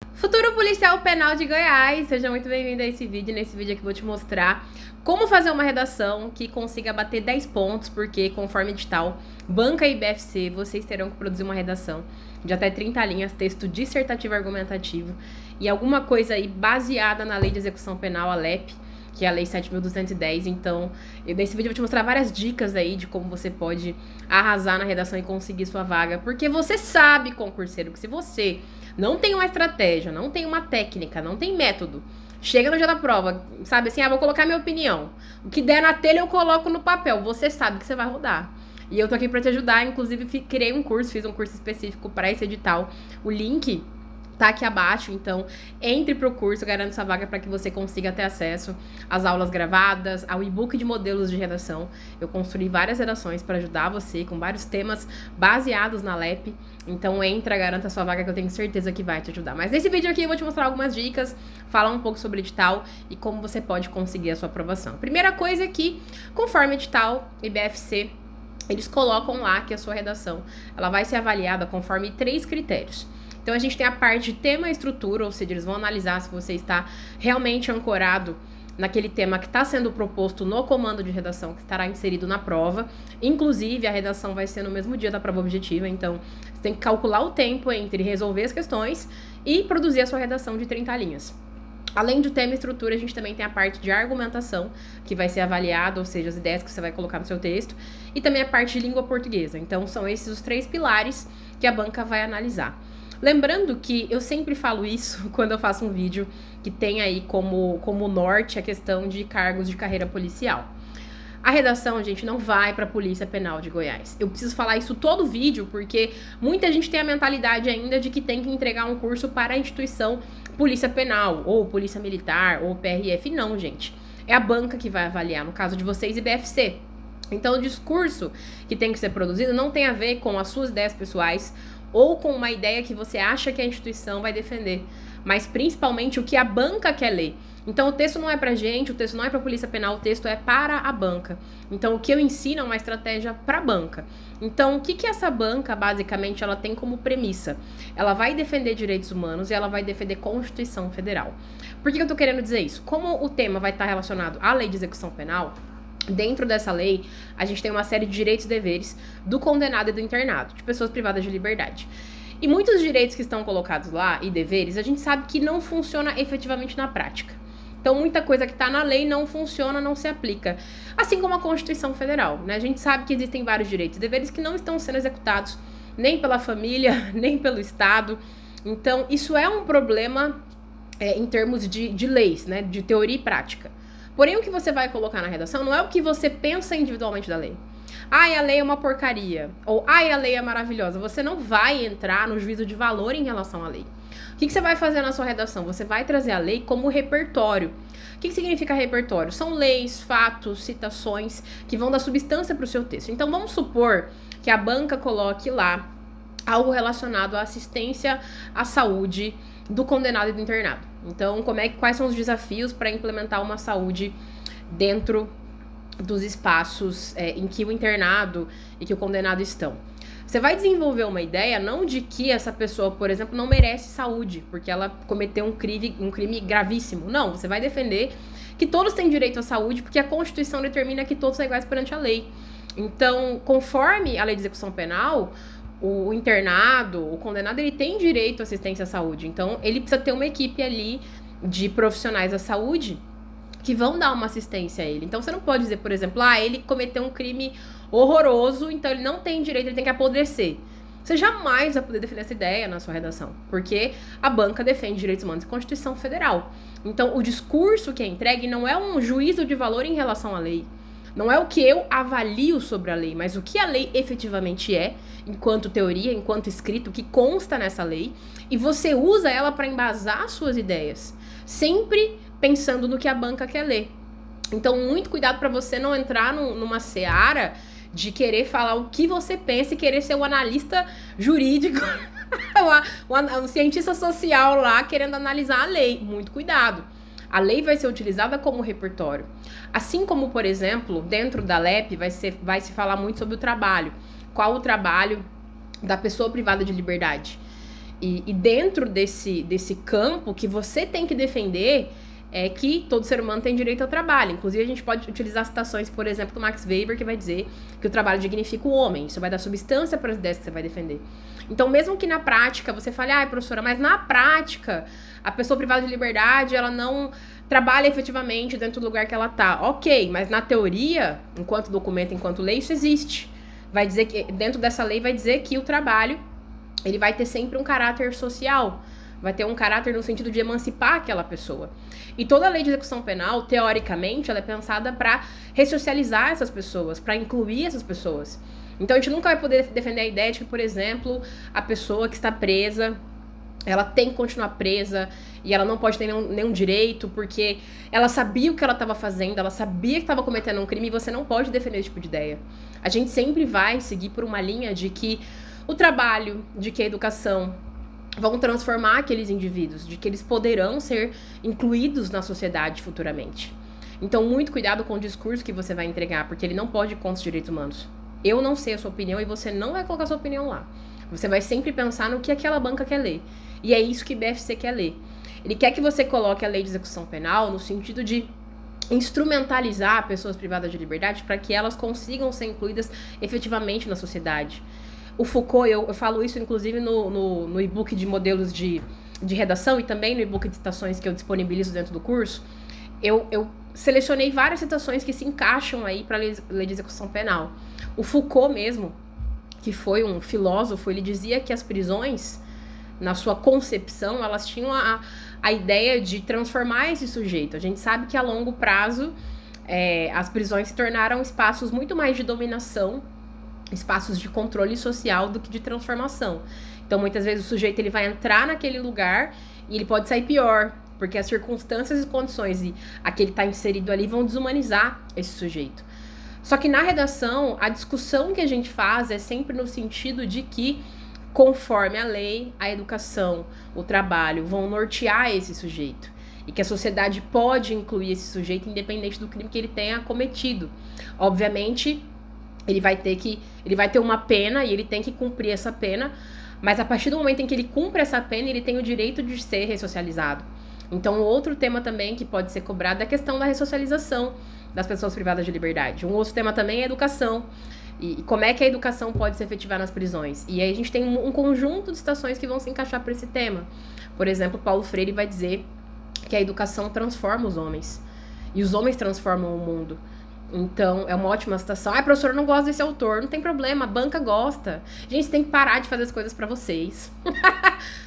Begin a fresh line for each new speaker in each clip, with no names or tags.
Futuro policial penal de Goiás, seja muito bem-vindo a esse vídeo. Nesse vídeo aqui eu vou te mostrar como fazer uma redação que consiga bater 10 pontos, porque conforme edital, banca e IBFC, vocês terão que produzir uma redação de até 30 linhas, texto dissertativo argumentativo e alguma coisa aí baseada na Lei de Execução Penal, a LEP, que é a Lei 7.210. Então, nesse vídeo eu vou te mostrar várias dicas aí de como você pode arrasar na redação e conseguir sua vaga, porque você sabe, concurseiro, que se você não tem uma estratégia, não tem uma técnica, não tem método, chega no dia da prova, sabe assim, vou colocar minha opinião. O que der na telha eu coloco no papel. Você sabe que você vai rodar. E eu tô aqui pra te ajudar. Inclusive, criei um curso, fiz um curso específico para esse edital. O link tá aqui abaixo, então entre pro curso, garante sua vaga para que você consiga ter acesso às aulas gravadas, ao e-book de modelos de redação. Eu construí várias redações para ajudar você com vários temas baseados na LEP. Então entra, garanta sua vaga que eu tenho certeza que vai te ajudar. Mas nesse vídeo aqui eu vou te mostrar algumas dicas, falar um pouco sobre o edital e como você pode conseguir a sua aprovação. Primeira coisa é que, conforme edital IBFC, eles colocam lá que a sua redação ela vai ser avaliada conforme 3 critérios. Então, a gente tem a parte de tema e estrutura, ou seja, eles vão analisar se você está realmente ancorado naquele tema que está sendo proposto no comando de redação, que estará inserido na prova. Inclusive, a redação vai ser no mesmo dia da prova objetiva, então você tem que calcular o tempo entre resolver as questões e produzir a sua redação de 30 linhas. Além do tema e estrutura, a gente também tem a parte de argumentação, que vai ser avaliada, ou seja, as ideias que você vai colocar no seu texto, e também a parte de língua portuguesa. Então, são esses os 3 pilares que a banca vai analisar. Lembrando que eu sempre falo isso quando eu faço um vídeo que tem aí como norte a questão de cargos de carreira policial. A redação, gente, não vai para a Polícia Penal de Goiás. Eu preciso falar isso todo vídeo, porque muita gente tem a mentalidade ainda de que tem que entregar um curso para a instituição Polícia Penal, ou Polícia Militar, ou PRF. Não, gente. É a banca que vai avaliar, no caso de vocês, IBFC. Então, o discurso que tem que ser produzido não tem a ver com as suas ideias pessoais ou com uma ideia que você acha que a instituição vai defender, mas principalmente o que a banca quer ler. Então, o texto não é pra gente, o texto não é pra Polícia Penal, o texto é para a banca. Então, o que eu ensino é uma estratégia pra banca. Então, o que essa banca, basicamente, ela tem como premissa? Ela vai defender direitos humanos e ela vai defender Constituição Federal. Por que eu tô querendo dizer isso? Como o tema vai estar relacionado à Lei de Execução Penal, dentro dessa lei, a gente tem uma série de direitos e deveres do condenado e do internado, de pessoas privadas de liberdade. E muitos direitos que estão colocados lá, e deveres, a gente sabe que não funciona efetivamente na prática. Então, muita coisa que está na lei não funciona, não se aplica. Assim como a Constituição Federal, né? A gente sabe que existem vários direitos e deveres que não estão sendo executados nem pela família, nem pelo Estado. Então, isso é um problema em termos de leis, né? De teoria e prática. Porém, o que você vai colocar na redação não é o que você pensa individualmente da lei. Ai, a lei é uma porcaria. Ou, ai, a lei é maravilhosa. Você não vai entrar no juízo de valor em relação à lei. O que você vai fazer na sua redação? Você vai trazer a lei como repertório. O que significa repertório? São leis, fatos, citações que vão dar substância para o seu texto. Então, vamos supor que a banca coloque lá algo relacionado à assistência à saúde do condenado e do internado. Então, quais são os desafios para implementar uma saúde dentro dos espaços em que o internado e que o condenado estão? Você vai desenvolver uma ideia não de que essa pessoa, por exemplo, não merece saúde, porque ela cometeu um crime gravíssimo. Não, você vai defender que todos têm direito à saúde, porque a Constituição determina que todos são iguais perante a lei. Então, conforme a Lei de Execução Penal, o internado, o condenado, ele tem direito à assistência à saúde. Então, ele precisa ter uma equipe ali de profissionais da saúde que vão dar uma assistência a ele. Então, você não pode dizer, por exemplo, ele cometeu um crime horroroso, então ele não tem direito, ele tem que apodrecer. Você jamais vai poder defender essa ideia na sua redação, porque a banca defende direitos humanos e Constituição Federal. Então, o discurso que é entregue não é um juízo de valor em relação à lei. Não é o que eu avalio sobre a lei, mas o que a lei efetivamente é, enquanto teoria, enquanto escrito, que consta nessa lei, e você usa ela para embasar suas ideias, sempre pensando no que a banca quer ler. Então, muito cuidado para você não entrar numa seara de querer falar o que você pensa e querer ser o analista jurídico, o cientista social lá querendo analisar a lei. Muito cuidado. A lei vai ser utilizada como repertório. Assim como, por exemplo, dentro da LEP vai se falar muito sobre o trabalho. Qual o trabalho da pessoa privada de liberdade? E dentro desse campo que você tem que defender é que todo ser humano tem direito ao trabalho. Inclusive, a gente pode utilizar citações, por exemplo, do Max Weber, que vai dizer que o trabalho dignifica o homem. Isso vai dar substância para as ideias que você vai defender. Então, mesmo que na prática você fale, professora, mas na prática a pessoa privada de liberdade, ela não trabalha efetivamente dentro do lugar que ela tá. Ok, mas na teoria, enquanto documento, enquanto lei, isso existe. Vai dizer que, dentro dessa lei, vai dizer que o trabalho, ele vai ter sempre um caráter social, vai ter um caráter no sentido de emancipar aquela pessoa. E toda a lei de execução penal, teoricamente, ela é pensada para ressocializar essas pessoas, para incluir essas pessoas. Então a gente nunca vai poder defender a ideia de que, por exemplo, a pessoa que está presa, ela tem que continuar presa e ela não pode ter nenhum direito porque ela sabia o que ela estava fazendo, ela sabia que estava cometendo um crime, e você não pode defender esse tipo de ideia. A gente sempre vai seguir por uma linha de que o trabalho, de que a educação vão transformar aqueles indivíduos, de que eles poderão ser incluídos na sociedade futuramente. Então, muito cuidado com o discurso que você vai entregar, porque ele não pode ir contra os direitos humanos. Eu não sei a sua opinião e você não vai colocar a sua opinião lá. Você vai sempre pensar no que aquela banca quer ler. E é isso que o BFC quer ler. Ele quer que você coloque a lei de execução penal no sentido de instrumentalizar pessoas privadas de liberdade para que elas consigam ser incluídas efetivamente na sociedade. O Foucault, eu falo isso inclusive no e-book de modelos de redação e também no e-book de citações que eu disponibilizo dentro do curso. Eu selecionei várias citações que se encaixam aí para a lei de execução penal. O Foucault mesmo, que foi um filósofo, ele dizia que as prisões, na sua concepção, elas tinham a ideia de transformar esse sujeito. A gente sabe que a longo prazo as prisões se tornaram espaços muito mais de dominação, espaços de controle social do que de transformação. Então, muitas vezes o sujeito ele vai entrar naquele lugar e ele pode sair pior, porque as circunstâncias e condições a que ele está inserido ali vão desumanizar esse sujeito. Só que na redação, a discussão que a gente faz é sempre no sentido de que, conforme a lei, a educação, o trabalho vão nortear esse sujeito. E que a sociedade pode incluir esse sujeito independente do crime que ele tenha cometido. Obviamente, ele vai ter uma pena e ele tem que cumprir essa pena, mas a partir do momento em que ele cumpre essa pena, ele tem o direito de ser ressocializado. Então, outro tema também que pode ser cobrado é a questão da ressocialização das pessoas privadas de liberdade. Um outro tema também é a educação. E como é que a educação pode se efetivar nas prisões. E aí a gente tem um conjunto de citações que vão se encaixar para esse tema. Por exemplo, Paulo Freire vai dizer que a educação transforma os homens. E os homens transformam o mundo. Então, é uma ótima citação. Professor, eu não gosto desse autor. Não tem problema, a banca gosta. Gente, você tem que parar de fazer as coisas pra vocês.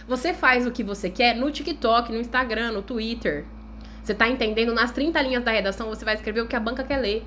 Você faz o que você quer no TikTok, no Instagram, no Twitter. Você tá entendendo? Nas 30 linhas da redação, você vai escrever o que a banca quer ler.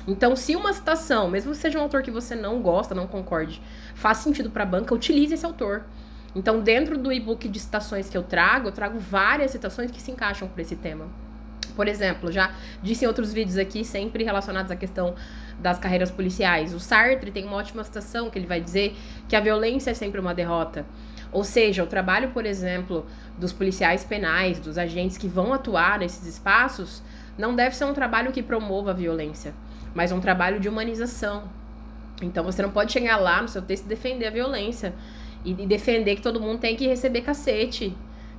Então, se uma citação, mesmo que seja um autor que você não gosta, não concorde, faz sentido pra banca, utilize esse autor. Então, dentro do e-book de citações que eu trago várias citações que se encaixam pra esse tema. Por exemplo, já disse em outros vídeos aqui, sempre relacionados à questão das carreiras policiais. O Sartre tem uma ótima citação que ele vai dizer que a violência é sempre uma derrota. Ou seja, o trabalho, por exemplo, dos policiais penais, dos agentes que vão atuar nesses espaços, não deve ser um trabalho que promova a violência, mas um trabalho de humanização. Então você não pode chegar lá no seu texto e defender a violência e defender que todo mundo tem que receber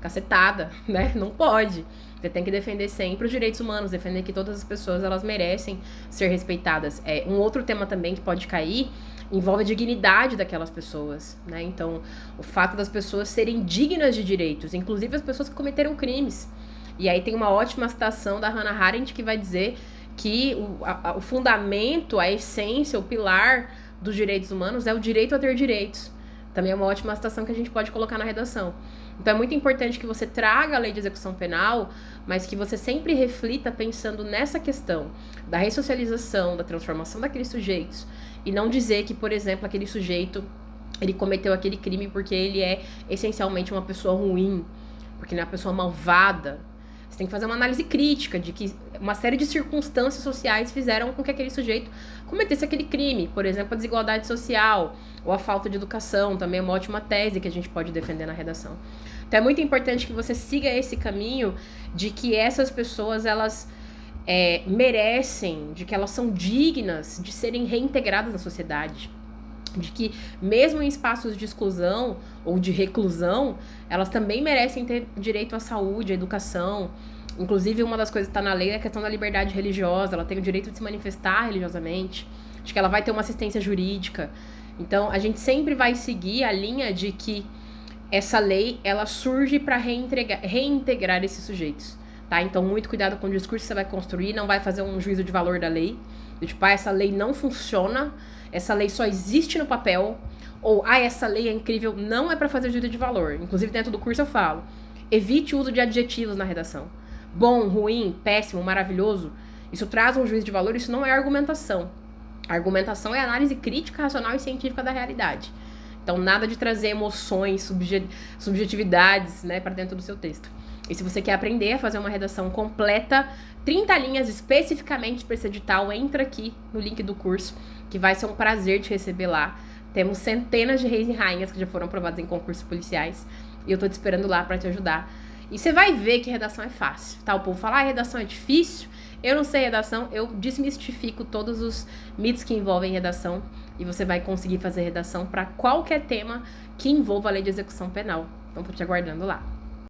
cacetada, né? Não pode. Você tem que defender sempre os direitos humanos, defender que todas as pessoas elas merecem ser respeitadas. Um outro tema também que pode cair envolve a dignidade daquelas pessoas, né? Então, o fato das pessoas serem dignas de direitos, inclusive as pessoas que cometeram crimes. E aí tem uma ótima citação da Hannah Arendt que vai dizer que o fundamento, a essência, o pilar dos direitos humanos é o direito a ter direitos. Também é uma ótima citação que a gente pode colocar na redação. Então é muito importante que você traga a lei de execução penal, mas que você sempre reflita pensando nessa questão da ressocialização, da transformação daqueles sujeitos, e não dizer que, por exemplo, aquele sujeito ele cometeu aquele crime porque ele é essencialmente uma pessoa ruim, porque ele é uma pessoa malvada. Você tem que fazer uma análise crítica de que uma série de circunstâncias sociais fizeram com que aquele sujeito cometesse aquele crime. Por exemplo, a desigualdade social ou a falta de educação, também é uma ótima tese que a gente pode defender na redação. Então é muito importante que você siga esse caminho de que essas pessoas, elas merecem, de que elas são dignas de serem reintegradas na sociedade. de que mesmo em espaços de exclusão ou de reclusão, elas também merecem ter direito à saúde, à educação. Inclusive, uma das coisas que está na lei é a questão da liberdade religiosa, ela tem o direito de se manifestar religiosamente, de que ela vai ter uma assistência jurídica. Então, a gente sempre vai seguir a linha de que essa lei, ela surge para reintegrar esses sujeitos, tá? Então, muito cuidado com o discurso que você vai construir, não vai fazer um juízo de valor da lei, tipo, essa lei não funciona, essa lei só existe no papel, ou, essa lei é incrível, não é para fazer juízo de valor. Inclusive, dentro do curso eu falo, evite o uso de adjetivos na redação. Bom, ruim, péssimo, maravilhoso, isso traz um juízo de valor, isso não é argumentação. A argumentação é análise crítica, racional e científica da realidade. Então, nada de trazer emoções, subjetividades, né, para dentro do seu texto. E se você quer aprender a fazer uma redação completa, 30 linhas especificamente para esse edital, entra aqui no link do curso, que vai ser um prazer te receber lá. Temos centenas de reis e rainhas que já foram aprovados em concursos policiais, e eu tô te esperando lá para te ajudar. E você vai ver que redação é fácil, tá? O povo fala, redação é difícil. Eu não sei redação, eu desmistifico todos os mitos que envolvem redação e você vai conseguir fazer redação para qualquer tema que envolva a lei de execução penal. Então, tô te aguardando lá.